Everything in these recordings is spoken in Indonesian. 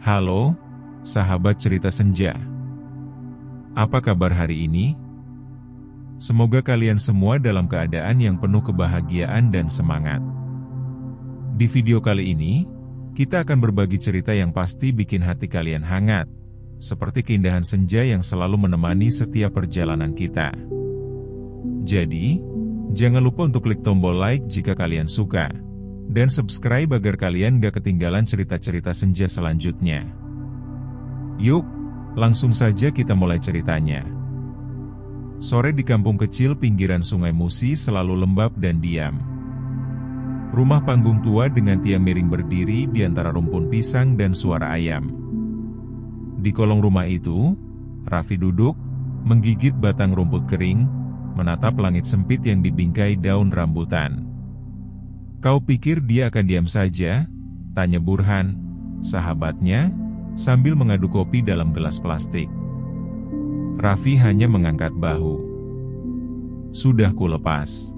Halo, sahabat cerita senja. Apa kabar hari ini? Semoga kalian semua dalam keadaan yang penuh kebahagiaan dan semangat. Di video kali ini, kita akan berbagi cerita yang pasti bikin hati kalian hangat, seperti keindahan senja yang selalu menemani setiap perjalanan kita. Jadi, jangan lupa untuk klik tombol like jika kalian suka, dan subscribe agar kalian gak ketinggalan cerita-cerita senja selanjutnya. Yuk, langsung saja kita mulai ceritanya. Sore di kampung kecil pinggiran Sungai Musi selalu lembab dan diam. Rumah panggung tua dengan tiang miring berdiri di antara rumpun pisang dan suara ayam. Di kolong rumah itu, Raffi duduk, menggigit batang rumput kering, menatap langit sempit yang dibingkai daun rambutan. "Kau pikir dia akan diam saja?" tanya Burhan, sahabatnya, sambil mengaduk kopi dalam gelas plastik. Raffi hanya mengangkat bahu. "Sudah kulepas.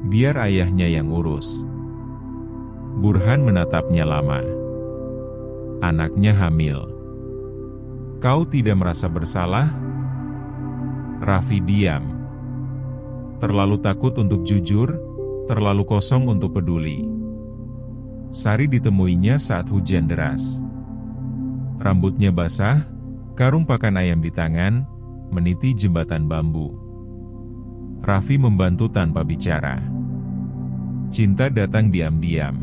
Biar ayahnya yang urus." Burhan menatapnya lama. "Anaknya hamil. Kau tidak merasa bersalah?" Raffi diam. Terlalu takut untuk jujur, terlalu kosong untuk peduli. Sari ditemuinya saat hujan deras. Rambutnya basah, karung pakan ayam di tangan, meniti jembatan bambu. Raffi membantu tanpa bicara. Cinta datang diam-diam.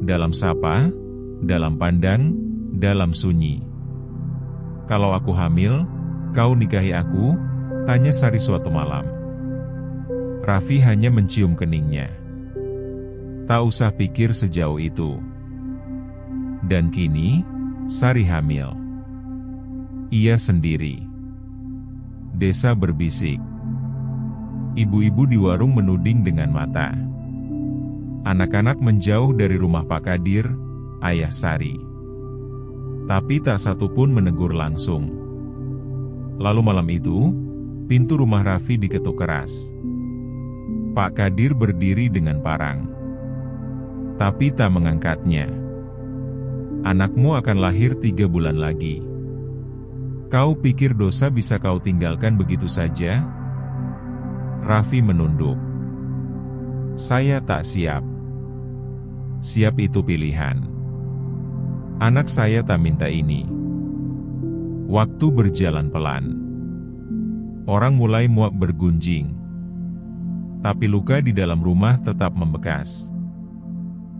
Dalam sapa, dalam pandang, dalam sunyi. "Kalau aku hamil, kau nikahi aku?" tanya Sari suatu malam. Raffi hanya mencium keningnya. Tak usah pikir sejauh itu. Dan kini, Sari hamil. Ia sendiri. Desa berbisik. Ibu-ibu di warung menuding dengan mata. Anak-anak menjauh dari rumah Pak Kadir, ayah Sari. Tapi tak satu pun menegur langsung. Lalu malam itu, pintu rumah Raffi diketuk keras. Pak Kadir berdiri dengan parang. Tapi tak mengangkatnya. "Anakmu akan lahir 3 bulan lagi. Kau pikir dosa bisa kau tinggalkan begitu saja?" Raffi menunduk. "Saya tak siap." "Siap itu pilihan. Anak saya tak minta ini." Waktu berjalan pelan. Orang mulai muak bergunjing. Tapi luka di dalam rumah tetap membekas.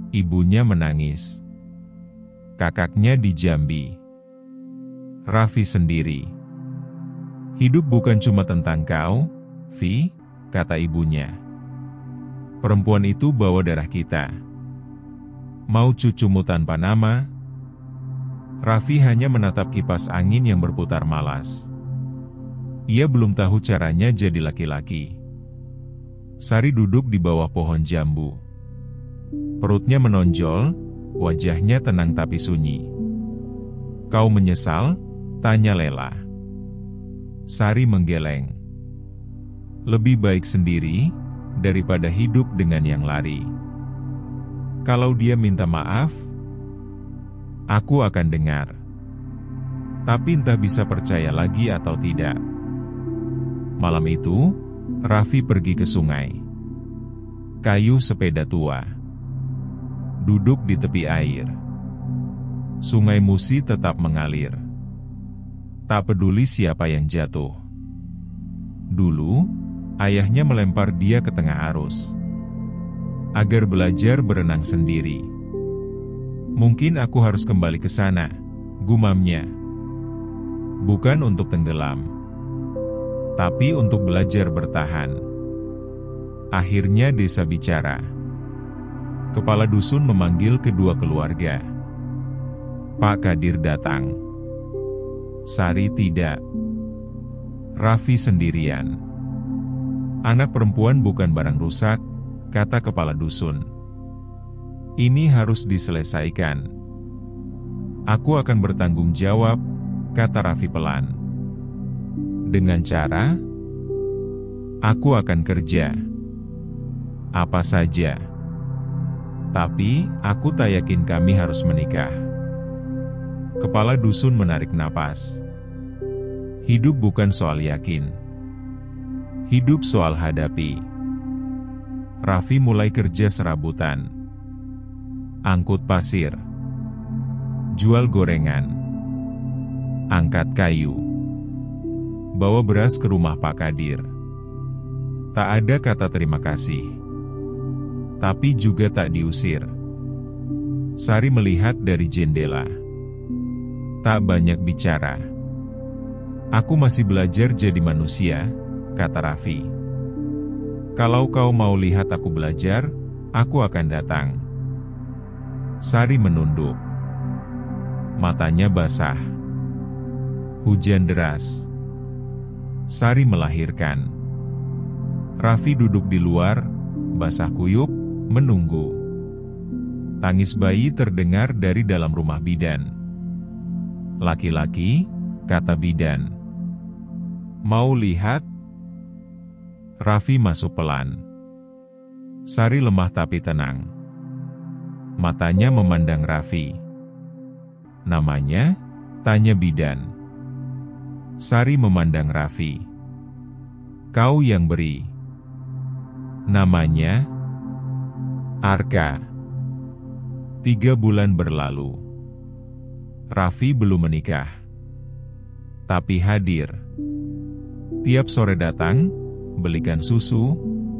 Ibunya menangis. Kakaknya di Jambi. Raffi sendiri. "Hidup bukan cuma tentang kau, Vi," kata ibunya. "Perempuan itu bawa darah kita. Mau cucumu tanpa nama?" Raffi hanya menatap kipas angin yang berputar malas. Ia belum tahu caranya jadi laki-laki. Sari duduk di bawah pohon jambu. Perutnya menonjol, wajahnya tenang tapi sunyi. "Kau menyesal?" tanya Lela. Sari menggeleng. "Lebih baik sendiri, daripada hidup dengan yang lari. Kalau dia minta maaf, aku akan dengar. Tapi entah bisa percaya lagi atau tidak." Malam itu, Raffi pergi ke sungai. Kayu sepeda tua. Duduk di tepi air. Sungai Musi tetap mengalir. Tak peduli siapa yang jatuh. Dulu, ayahnya melempar dia ke tengah arus. Agar belajar berenang sendiri. "Mungkin aku harus kembali ke sana," gumamnya. "Bukan untuk tenggelam, tapi untuk belajar bertahan." Akhirnya desa bicara. Kepala dusun memanggil kedua keluarga. Pak Kadir datang. Sari tidak. Raffi sendirian. "Anak perempuan bukan barang rusak," kata kepala dusun. "Ini harus diselesaikan. Aku akan bertanggung jawab," kata Raffi pelan. "Dengan cara, aku akan kerja. Apa saja. Tapi, aku tak yakin kami harus menikah." Kepala dusun menarik napas. Hidup bukan soal yakin. Hidup soal hadapi. Raffi mulai kerja serabutan. Angkut pasir. Jual gorengan. Angkat kayu. Bawa beras ke rumah Pak Kadir. Tak ada kata terima kasih. Tapi juga tak diusir. Sari melihat dari jendela. Tak banyak bicara. Aku masih belajar jadi manusia, kata Raffi. Kalau kau mau lihat aku belajar, aku akan datang. Sari menunduk. Matanya basah. Hujan deras. Sari melahirkan. Raffi duduk di luar, basah kuyup, menunggu. Tangis bayi terdengar dari dalam rumah bidan. Laki-laki, kata bidan. Mau lihat? Raffi masuk pelan. Sari lemah tapi tenang. Matanya memandang Raffi. Namanya? Tanya bidan. Sari memandang Raffi. Kau yang beri. Namanya? Arka. 3 bulan berlalu. Raffi belum menikah. Tapi hadir. Tiap sore datang, belikan susu,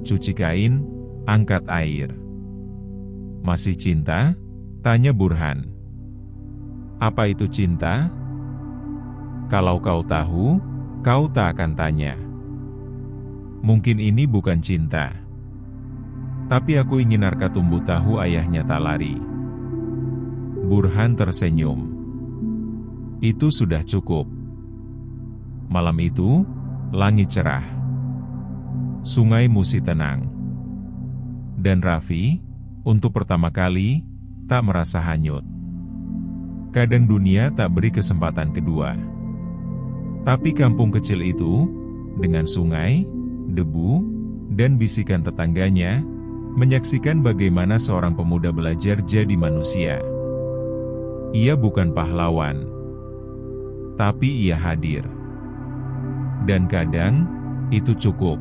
cuci kain, angkat air. Masih cinta? Tanya Burhan. Apa itu cinta? Kalau kau tahu, kau tak akan tanya. Mungkin ini bukan cinta. Tapi aku ingin Arka tumbuh tahu ayahnya tak lari. Burhan tersenyum. Itu sudah cukup. Malam itu, langit cerah. Sungai Musi tenang. Dan Raffi, untuk pertama kali, tak merasa hanyut. Kadang dunia tak beri kesempatan kedua. Tapi kampung kecil itu, dengan sungai, debu, dan bisikan tetangganya, menyaksikan bagaimana seorang pemuda belajar jadi manusia. Ia bukan pahlawan, tapi ia hadir. Dan kadang, itu cukup.